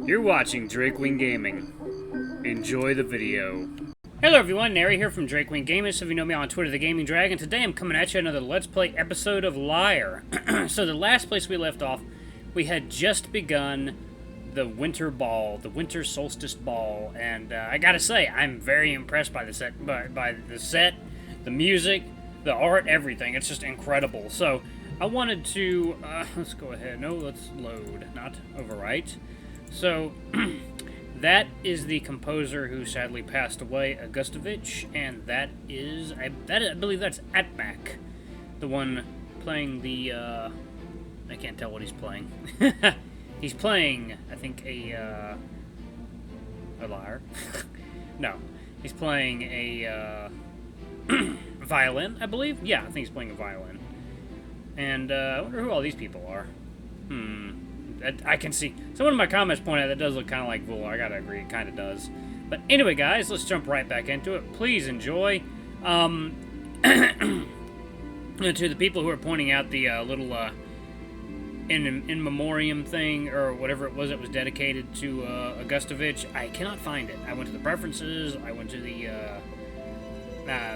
You're watching Drakewing Gaming. Enjoy the video. Hello everyone, Nary here from Drakewing Gaming. So if you know me on Twitter, the Gaming Dragon. Today I'm coming at you another Let's Play episode of Lyre. So the last place we left off, we had just begun the winter ball, the winter solstice ball, and I gotta say, I'm very impressed by the set, by the set, the music, the art, everything. It's just incredible. So I wanted to, let's go ahead. No, let's load, not overwrite. So, that is the composer who sadly passed away, Augustovich, and that is, I believe that's Atmac, the one playing the, I can't tell what he's playing. He's playing, I think, a lyre. No, he's playing a, violin, I believe? Yeah, I think he's playing a violin. And, I wonder who all these people are. I can see. Someone in my comments pointed out that does look kind of like Wolf Lyre. I gotta agree, it kind of does. But anyway, guys, let's jump right back into it. Please enjoy. To the people who are pointing out the little in memoriam thing or whatever it was that was dedicated to Augustovich, I cannot find it. I went to the preferences. I went to the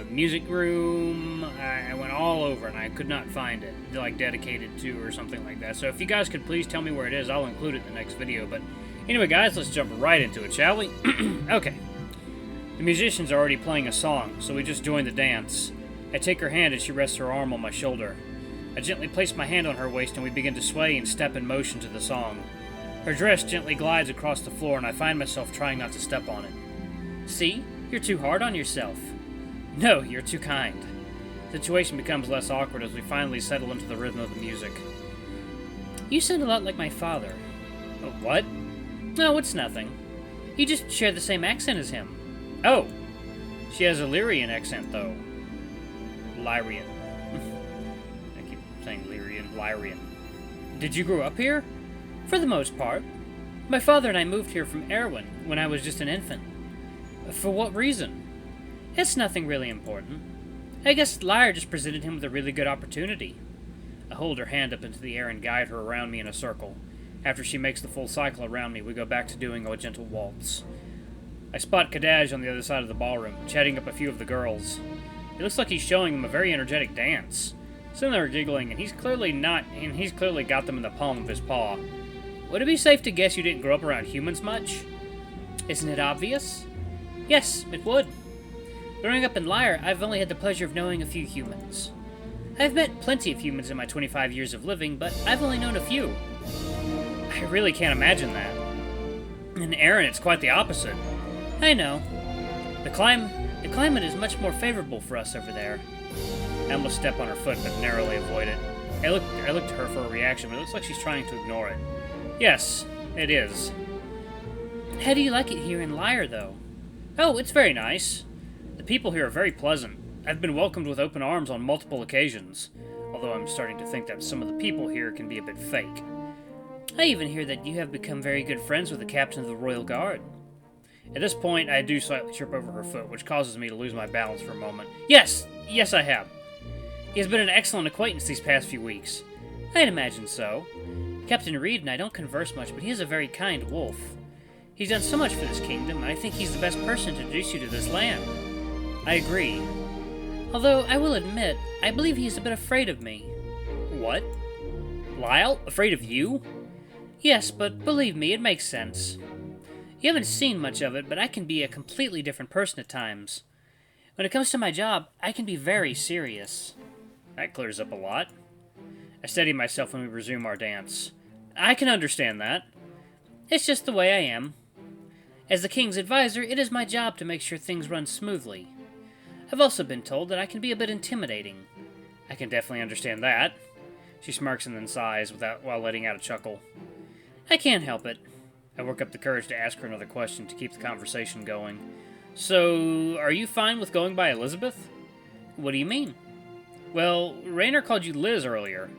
music room. I went all over and I could not find it, like dedicated to or something like that. So if you guys could please tell me where it is, I'll include it in the next video. But anyway, guys, let's jump right into it, shall we? Okay. The musicians are already playing a song, so we just join the dance. I take her hand as she rests her arm on my shoulder. I gently place my hand on her waist and we begin to sway and step in motion to the song. Her dress gently glides across the floor and I find myself trying not to step on it. See? You're too hard on yourself. No, you're too kind. The situation becomes less awkward as we finally settle into the rhythm of the music. You sound a lot like my father. Oh, what? No, it's nothing. You just share the same accent as him. Oh! She has a Lyrian accent, though. Lyrian. I keep saying Lyrian. Did you grow up here? For the most part. My father and I moved here from Erwin when I was just an infant. For what reason? It's nothing really important. I guess Lyre just presented him with a really good opportunity. I hold her hand up into the air and guide her around me in a circle. After she makes the full cycle around me, we go back to doing a gentle waltz. I spot Kadaj on the other side of the ballroom, chatting up a few of the girls. It looks like he's showing them a very energetic dance. Some of them are giggling, and he's clearly got them in the palm of his paw. Would it be safe to guess you didn't grow up around humans much? Isn't it obvious? Yes, it would. Growing up in Lyre, I've only had the pleasure of knowing a few humans. I've met plenty of humans in my 25 years of living, but I've only known a few. I really can't imagine that. In Erin, it's quite the opposite. I know. The climate is much more favorable for us over there. I almost step on her foot, but narrowly avoid it. I look to her for a reaction, but it looks like she's trying to ignore it. Yes, it is. How do you like it here in Lyre, though? Oh, it's very nice. The people here are very pleasant. I've been welcomed with open arms on multiple occasions, although I'm starting to think that some of the people here can be a bit fake. I even hear that you have become very good friends with the captain of the Royal Guard. At this point, I do slightly trip over her foot, which causes me to lose my balance for a moment. Yes, I have. He has been an excellent acquaintance these past few weeks. I'd imagine so. Captain Reed and I don't converse much, but he is a very kind wolf. He's done so much for this kingdom, and I think he's the best person to introduce you to this land. I agree. Although, I will admit, I believe he's a bit afraid of me. What? Lyle? Afraid of you? Yes, but believe me, it makes sense. You haven't seen much of it, but I can be a completely different person at times. When it comes to my job, I can be very serious. That clears up a lot. I steady myself when we resume our dance. I can understand that. It's just the way I am. As the king's advisor, it is my job to make sure things run smoothly. I've also been told that I can be a bit intimidating. I can definitely understand that. She smirks and then sighs while letting out a chuckle. I can't help it. I work up the courage to ask her another question to keep the conversation going. So, are you fine with going by Elizabeth? What do you mean? Well, Raynor called you Liz earlier.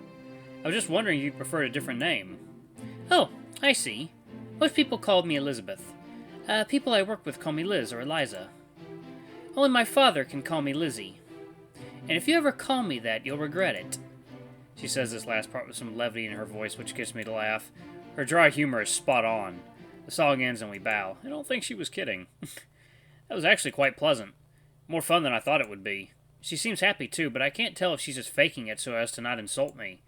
I was just wondering if you preferred a different name. Oh, I see. Most people call me Elizabeth. People I work with call me Liz or Eliza. Only my father can call me Lizzie. And if you ever call me that, you'll regret it. She says this last part with some levity in her voice, which gets me to laugh. Her dry humor is spot on. The song ends and we bow. I don't think she was kidding. That was actually quite pleasant. More fun than I thought it would be. She seems happy too, but I can't tell if she's just faking it so as to not insult me.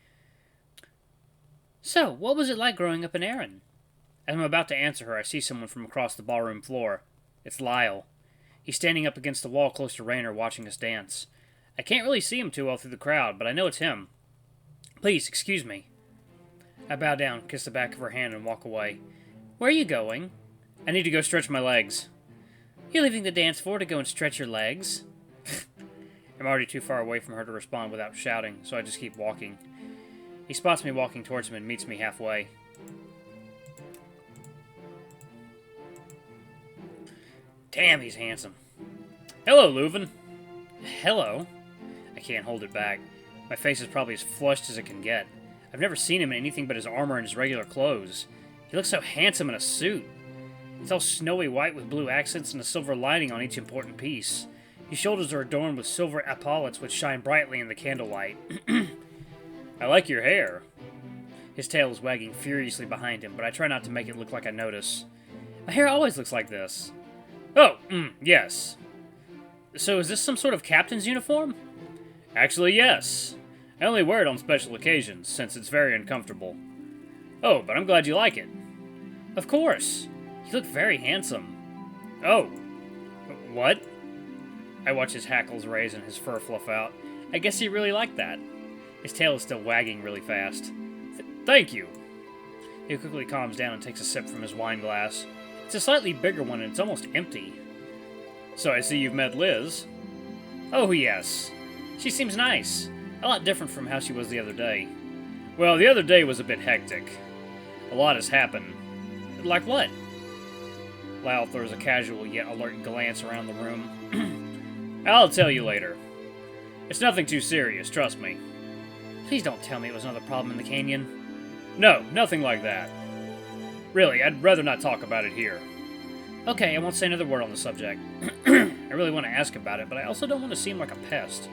So, what was it like growing up in Erin? As I'm about to answer her, I see someone from across the ballroom floor. It's Lyle. He's standing up against the wall close to Raynor watching us dance. I can't really see him too well through the crowd, but I know it's him. Please, excuse me. I bow down, kiss the back of her hand, and walk away. Where are you going? I need to go stretch my legs. You're leaving the dance floor to go and stretch your legs? I'm already too far away from her to respond without shouting, so I just keep walking. He spots me walking towards him and meets me halfway. Damn, he's handsome. Hello, Luvun. Hello. I can't hold it back. My face is probably as flushed as it can get. I've never seen him in anything but his armor and his regular clothes. He looks so handsome in a suit. It's all snowy white with blue accents and a silver lining on each important piece. His shoulders are adorned with silver epaulets which shine brightly in the candlelight. I like your hair. His tail is wagging furiously behind him, but I try not to make it look like I notice. My hair always looks like this. Oh, yes. So is this some sort of captain's uniform? Actually, yes. I only wear it on special occasions, since it's very uncomfortable. Oh, but I'm glad you like it. Of course. You look very handsome. Oh. What? I watch his hackles raise and his fur fluff out. I guess he really liked that. His tail is still wagging really fast. Thank you. He quickly calms down and takes a sip from his wine glass. It's a slightly bigger one and it's almost empty. So I see you've met Liz. Oh, yes. She seems nice. A lot different from how she was the other day. Well, the other day was a bit hectic. A lot has happened. Like what? Lyle throws a casual yet alert glance around the room. I'll tell you later. It's nothing too serious, trust me. Please don't tell me it was another problem in the canyon. No, nothing like that. Really, I'd rather not talk about it here. Okay, I won't say another word on the subject. I really want to ask about it, but I also don't want to seem like a pest.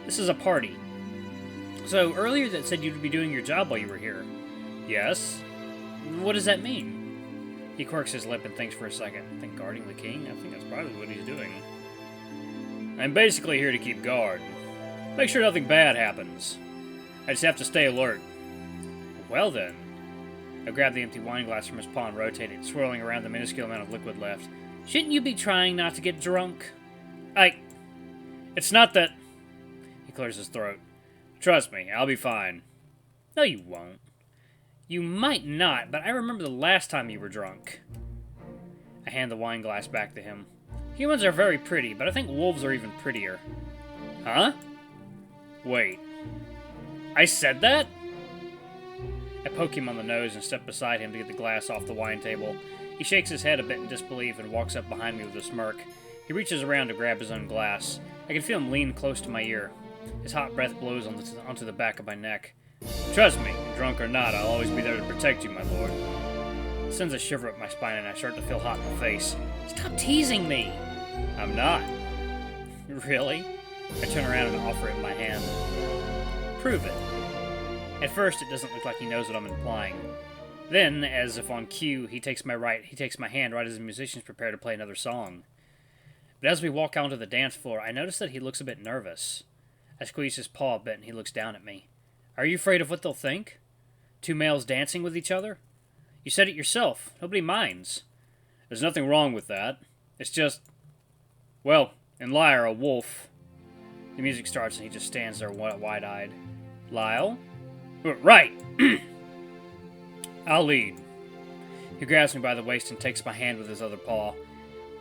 This is a party. So, earlier that said you'd be doing your job while you were here. Yes? What does that mean? He quirks his lip and thinks for a second. I think guarding the king? I think that's probably what he's doing. I'm basically here to keep guard. Make sure nothing bad happens. I just have to stay alert. Well then. I grabbed the empty wine glass from his paw and rotated, swirling around the minuscule amount of liquid left. Shouldn't you be trying not to get drunk? It's not that... He clears his throat. Trust me, I'll be fine. No, you won't. You might not, but I remember the last time you were drunk. I hand the wine glass back to him. Humans are very pretty, but I think wolves are even prettier. Huh? Wait. I said that? I poke him on the nose and step beside him to get the glass off the wine table. He shakes his head a bit in disbelief and walks up behind me with a smirk. He reaches around to grab his own glass. I can feel him lean close to my ear. His hot breath blows onto the back of my neck. Trust me, drunk or not, I'll always be there to protect you, my lord. It sends a shiver up my spine and I start to feel hot in the face. Stop teasing me! I'm not. Really? I turn around and offer it in my hand. Prove it. At first, it doesn't look like he knows what I'm implying. Then, as if on cue, he takes my hand right as the musicians prepare to play another song. But as we walk onto the dance floor, I notice that he looks a bit nervous. I squeeze his paw a bit and he looks down at me. Are you afraid of what they'll think? Two males dancing with each other? You said it yourself. Nobody minds. There's nothing wrong with that. It's just... Well, in Lyre, a wolf... The music starts and he just stands there wide-eyed. Lyle? Right! I'll lead. He grabs me by the waist and takes my hand with his other paw.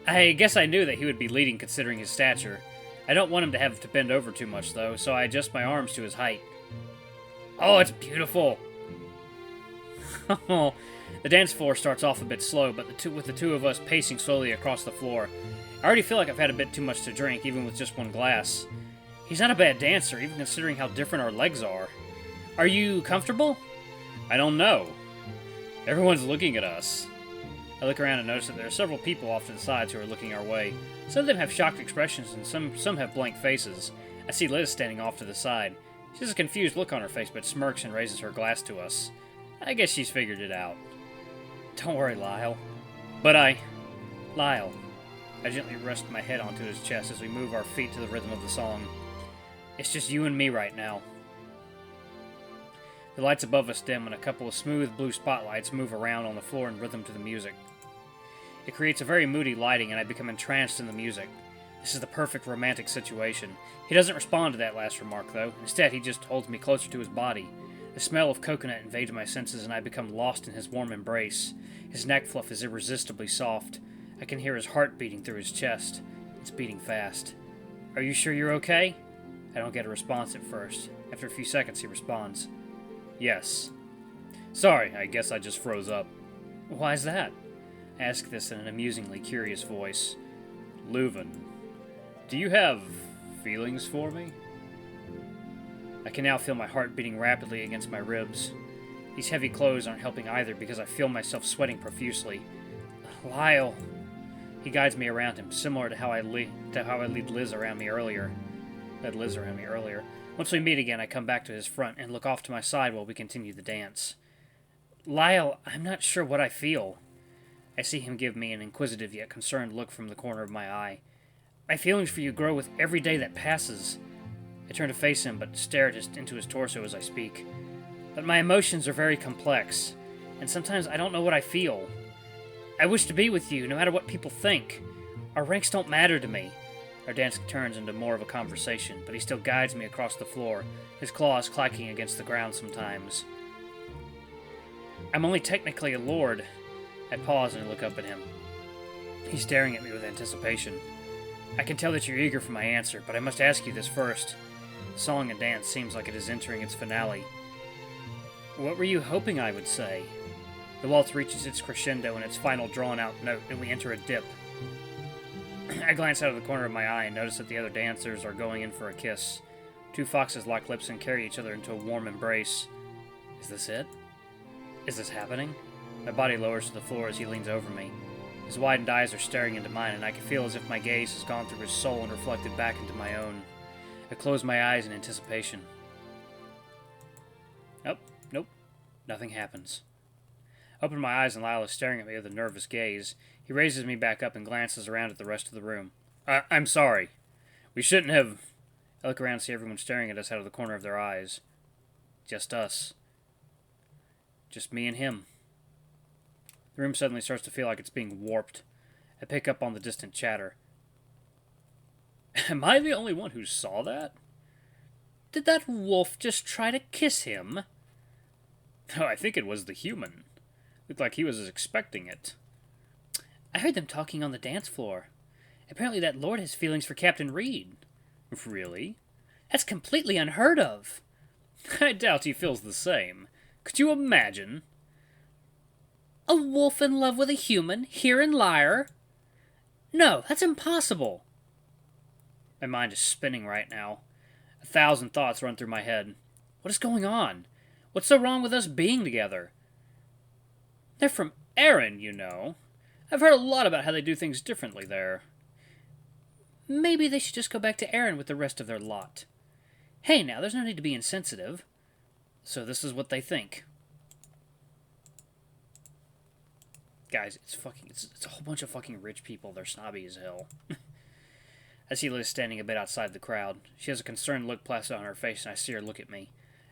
I guess I knew that he would be leading considering his stature. I don't want him to have to bend over too much, though, so I adjust my arms to his height. Oh, it's beautiful! The dance floor starts off a bit slow, but with the two of us pacing slowly across the floor. I already feel like I've had a bit too much to drink, even with just one glass. He's not a bad dancer, even considering how different our legs are. Are you comfortable? I don't know. Everyone's looking at us. I look around and notice that there are several people off to the sides who are looking our way. Some of them have shocked expressions and some have blank faces. I see Liz standing off to the side. She has a confused look on her face but smirks and raises her glass to us. I guess she's figured it out. Don't worry, Lyle. Lyle. I gently rest my head onto his chest as we move our feet to the rhythm of the song. It's just you and me right now. The lights above us dim and a couple of smooth blue spotlights move around on the floor in rhythm to the music. It creates a very moody lighting and I become entranced in the music. This is the perfect romantic situation. He doesn't respond to that last remark, though. Instead, he just holds me closer to his body. The smell of coconut invades my senses and I become lost in his warm embrace. His neck fluff is irresistibly soft. I can hear his heart beating through his chest. It's beating fast. Are you sure you're okay? I don't get a response at first. After a few seconds, he responds. Yes. Sorry, I guess I just froze up. Why's that? I ask this in an amusingly curious voice. Luvun, do you have feelings for me? I can now feel my heart beating rapidly against my ribs. These heavy clothes aren't helping either because I feel myself sweating profusely. Lyle. He guides me around him, similar to how I lead Liz around me earlier. Once we meet again, I come back to his front and look off to my side while we continue the dance. Lyle, I'm not sure what I feel. I see him give me an inquisitive yet concerned look from the corner of my eye. My feelings for you grow with every day that passes. I turn to face him, but stare into his torso as I speak. But my emotions are very complex, and sometimes I don't know what I feel. I wish to be with you, no matter what people think. Our ranks don't matter to me. Our dance turns into more of a conversation, but he still guides me across the floor, his claws clacking against the ground sometimes. I'm only technically a lord. I pause and look up at him. He's staring at me with anticipation. I can tell that you're eager for my answer, but I must ask you this first. The song and dance seems like it is entering its finale. What were you hoping I would say? The waltz reaches its crescendo in its final drawn-out note, and we enter a dip. I glance out of the corner of my eye and notice that the other dancers are going in for a kiss. Two foxes lock lips and carry each other into a warm embrace. Is this it? Is this happening? My body lowers to the floor as he leans over me. His widened eyes are staring into mine, and I can feel as if my gaze has gone through his soul and reflected back into my own. I close my eyes in anticipation. Nope. Nothing happens. I open my eyes and Lyle is staring at me with a nervous gaze. He raises me back up and glances around at the rest of the room. I'm sorry. We shouldn't have... I look around and see everyone staring at us out of the corner of their eyes. Just us. Just me and him. The room suddenly starts to feel like it's being warped. I pick up on the distant chatter. Am I the only one who saw that? Did that wolf just try to kiss him? No, I think it was the human. Looked like he was expecting it. I heard them talking on the dance floor. Apparently that lord has feelings for Captain Reed. Really? That's completely unheard of. I doubt he feels the same. Could you imagine? A wolf in love with a human, here in Lyre? No, that's impossible. My mind is spinning right now. 1,000 thoughts run through my head. What is going on? What's so wrong with us being together? They're from Erin, you know. I've heard a lot about how they do things differently there. Maybe they should just go back to Erin with the rest of their lot. Hey now, there's no need to be insensitive. So this is what they think. Guys, it's a whole bunch of fucking rich people. They're snobby as hell. I see Liz standing a bit outside the crowd. She has a concerned look plastered on her face, and I see her look at me.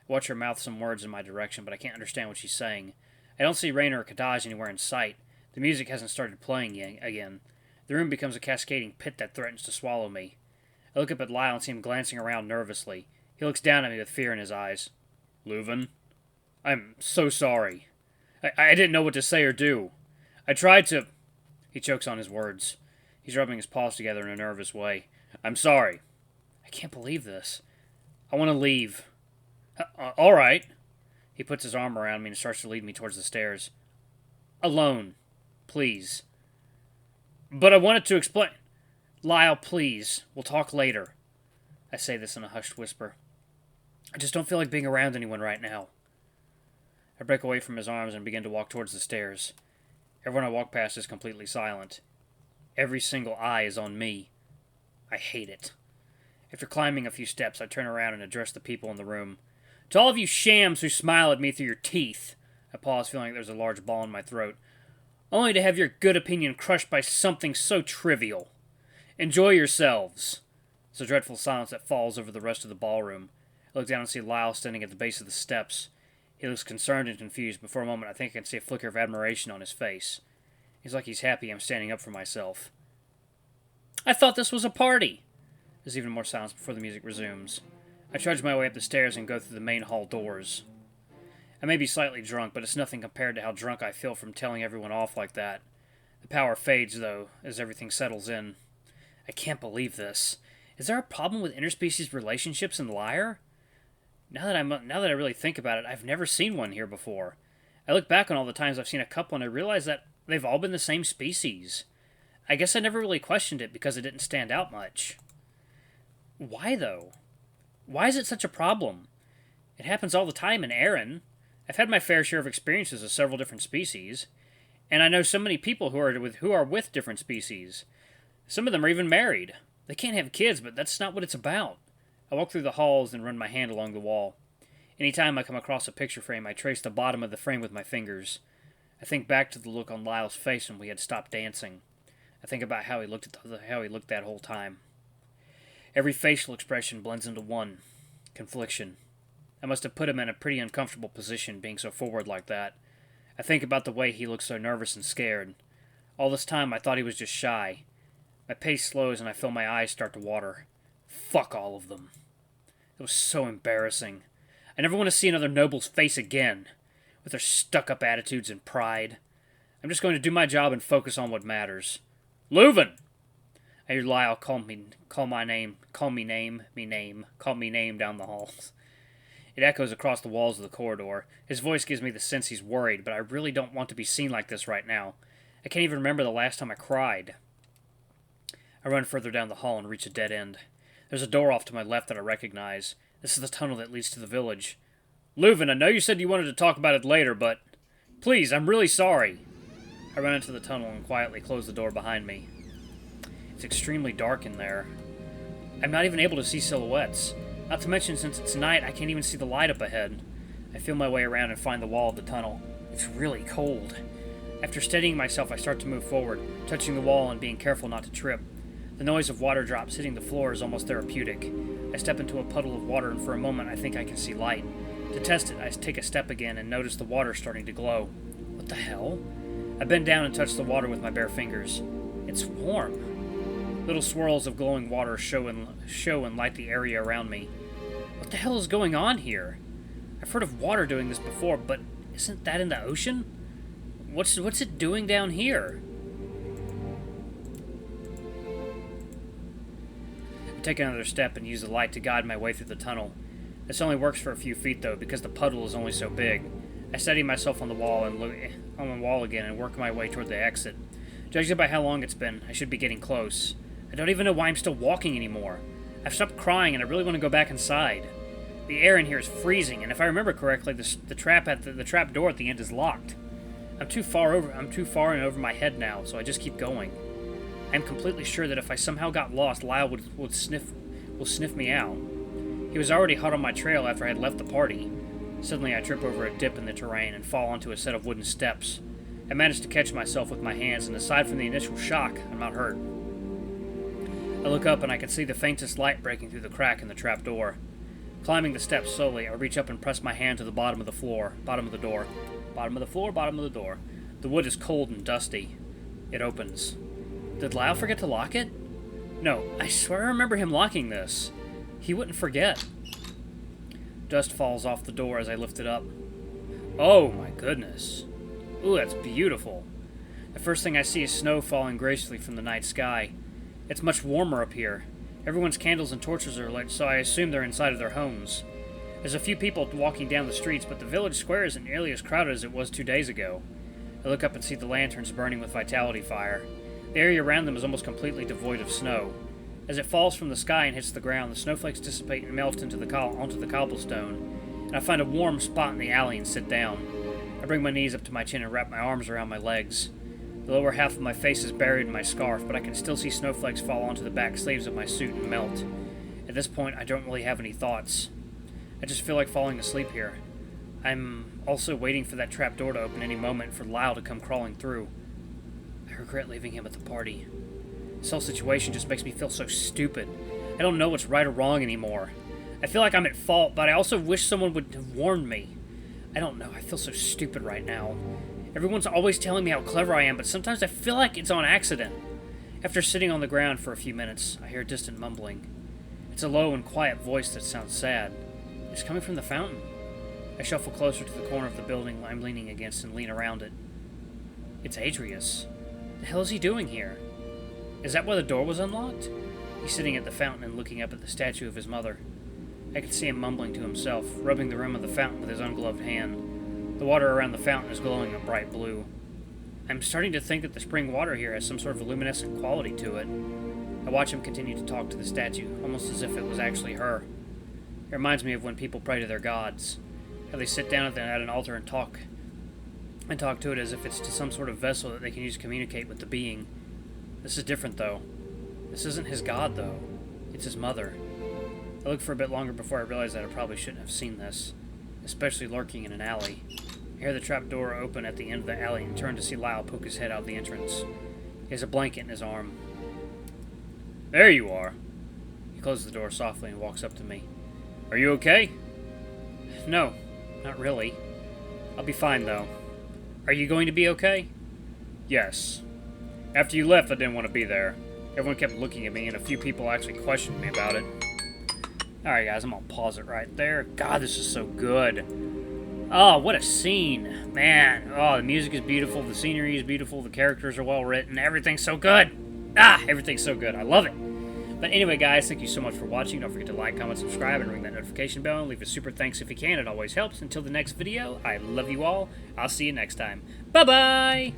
I watch her mouth some words in my direction, but I can't understand what she's saying. I don't see Rainer or Kadaj anywhere in sight. The music hasn't started playing again. The room becomes a cascading pit that threatens to swallow me. I look up at Lyle and see him glancing around nervously. He looks down at me with fear in his eyes. Luvun, I'm so sorry. I didn't know what to say or do. I tried to... He chokes on his words. He's rubbing his paws together in a nervous way. I'm sorry. I can't believe this. I want to leave. All right. He puts his arm around me and starts to lead me towards the stairs. Alone. Please. But I wanted to explain... Lyle, please. We'll talk later. I say this in a hushed whisper. I just don't feel like being around anyone right now. I break away from his arms and begin to walk towards the stairs. Everyone I walk past is completely silent. Every single eye is on me. I hate it. After climbing a few steps, I turn around and address the people in the room. To all of you shams who smile at me through your teeth, I pause, feeling like there's a large ball in my throat. only to have your good opinion crushed by something so trivial. Enjoy yourselves. It's a dreadful silence that falls over the rest of the ballroom. I look down and see Lyle standing at the base of the steps. He looks concerned and confused, but for a moment I think I can see a flicker of admiration on his face. He's like he's happy I'm standing up for myself. I thought this was a party! There's even more silence before the music resumes. I trudge my way up the stairs and go through the main hall doors. I may be slightly drunk, but it's nothing compared to how drunk I feel from telling everyone off like that. The power fades, though, as everything settles in. I can't believe this. Is there a problem with interspecies relationships in Lyre? Now that I really think about it, I've never seen one here before. I look back on all the times I've seen a couple and I realize that they've all been the same species. I guess I never really questioned it because it didn't stand out much. Why, though? Why is it such a problem? It happens all the time in Erin. I've had my fair share of experiences with several different species, and I know so many people who are with different species. Some of them are even married. They can't have kids, but that's not what it's about. I walk through the halls and run my hand along the wall. Anytime I come across a picture frame, I trace the bottom of the frame with my fingers. I think back to the look on Lyle's face when we had stopped dancing. I think about how he looked that whole time. Every facial expression blends into one. Confliction. I must have put him in a pretty uncomfortable position being so forward like that. I think about the way he looked so nervous and scared. All this time I thought he was just shy. My pace slows and I feel my eyes start to water. Fuck all of them. It was so embarrassing. I never want to see another noble's face again, with their stuck-up attitudes and pride. I'm just going to do my job and focus on what matters. Luvun! I hear Lyle call me name down the halls. It echoes across the walls of the corridor. His voice gives me the sense he's worried, but I really don't want to be seen like this right now. I can't even remember the last time I cried. I run further down the hall and reach a dead end. There's a door off to my left that I recognize. This is the tunnel that leads to the village. Luvun, I know you said you wanted to talk about it later, but... Please, I'm really sorry. I run into the tunnel and quietly close the door behind me. It's extremely dark in there. I'm not even able to see silhouettes. Not to mention, since it's night, I can't even see the light up ahead. I feel my way around and find the wall of the tunnel. It's really cold. After steadying myself, I start to move forward, touching the wall and being careful not to trip. The noise of water drops hitting the floor is almost therapeutic. I step into a puddle of water and for a moment I think I can see light. To test it, I take a step again and notice the water starting to glow. What the hell? I bend down and touch the water with my bare fingers. It's warm. Little swirls of glowing water show and light the area around me. What the hell is going on here? I've heard of water doing this before, but isn't that in the ocean? What's it doing down here? I take another step and use the light to guide my way through the tunnel. This only works for a few feet though, because the puddle is only so big. I steady myself on the wall and look on the wall again and work my way toward the exit. Judging by how long it's been, I should be getting close. I don't even know why I'm still walking anymore. I've stopped crying and I really want to go back inside. The air in here is freezing, and if I remember correctly, the trap door at the end is locked. I'm too far in over my head now, so I just keep going. I'm completely sure that if I somehow got lost, Lyle will sniff me out. He was already hot on my trail after I had left the party. Suddenly I trip over a dip in the terrain and fall onto a set of wooden steps. I manage to catch myself with my hands, and aside from the initial shock, I'm not hurt. I look up and I can see the faintest light breaking through the crack in the trap door. Climbing the steps slowly, I reach up and press my hand to the bottom of the door. Bottom of the door. The wood is cold and dusty. It opens. Did Lyle forget to lock it? No, I swear I remember him locking this. He wouldn't forget. Dust falls off the door as I lift it up. Oh my goodness. Ooh, that's beautiful. The first thing I see is snow falling gracefully from the night sky. It's much warmer up here. Everyone's candles and torches are lit, so I assume they're inside of their homes. There's a few people walking down the streets, but the village square isn't nearly as crowded as it was 2 days ago. I look up and see the lanterns burning with vitality fire. The area around them is almost completely devoid of snow. As it falls from the sky and hits the ground, the snowflakes dissipate and melt onto the cobblestone, and I find a warm spot in the alley and sit down. I bring my knees up to my chin and wrap my arms around my legs. The lower half of my face is buried in my scarf, but I can still see snowflakes fall onto the back sleeves of my suit and melt. At this point, I don't really have any thoughts. I just feel like falling asleep here. I'm also waiting for that trap door to open any moment for Lyle to come crawling through. I regret leaving him at the party. This whole situation just makes me feel so stupid. I don't know what's right or wrong anymore. I feel like I'm at fault, but I also wish someone would have warned me. I don't know, I feel so stupid right now. Everyone's always telling me how clever I am, but sometimes I feel like it's on accident. After sitting on the ground for a few minutes, I hear a distant mumbling. It's a low and quiet voice that sounds sad. It's coming from the fountain. I shuffle closer to the corner of the building I'm leaning against and lean around it. It's Adrius. The hell is he doing here? Is that why the door was unlocked? He's sitting at the fountain and looking up at the statue of his mother. I can see him mumbling to himself, rubbing the rim of the fountain with his ungloved hand. The water around the fountain is glowing a bright blue. I'm starting to think that the spring water here has some sort of luminescent quality to it. I watch him continue to talk to the statue, almost as if it was actually her. It reminds me of when people pray to their gods. How they sit down at an altar and talk to it as if it's to some sort of vessel that they can use to communicate with the being. This is different, though. This isn't his god, though. It's his mother. I looked for a bit longer before I realized that I probably shouldn't have seen this, especially lurking in an alley. I hear the trap door open at the end of the alley and turn to see Lyle poke his head out of the entrance. He has a blanket in his arm. There you are. He closes the door softly and walks up to me. Are you okay? No, not really. I'll be fine, though. Are you going to be okay? Yes. After you left, I didn't want to be there. Everyone kept looking at me, and a few people actually questioned me about it. Alright, guys, I'm gonna pause it right there. God, this is so good. Oh, what a scene. Man, oh, the music is beautiful, the scenery is beautiful, the characters are well written, everything's so good. Everything's so good. I love it. But anyway, guys, thank you so much for watching. Don't forget to like, comment, subscribe, and ring that notification bell. And leave a super thanks if you can. It always helps. Until the next video, I love you all. I'll see you next time. Bye-bye!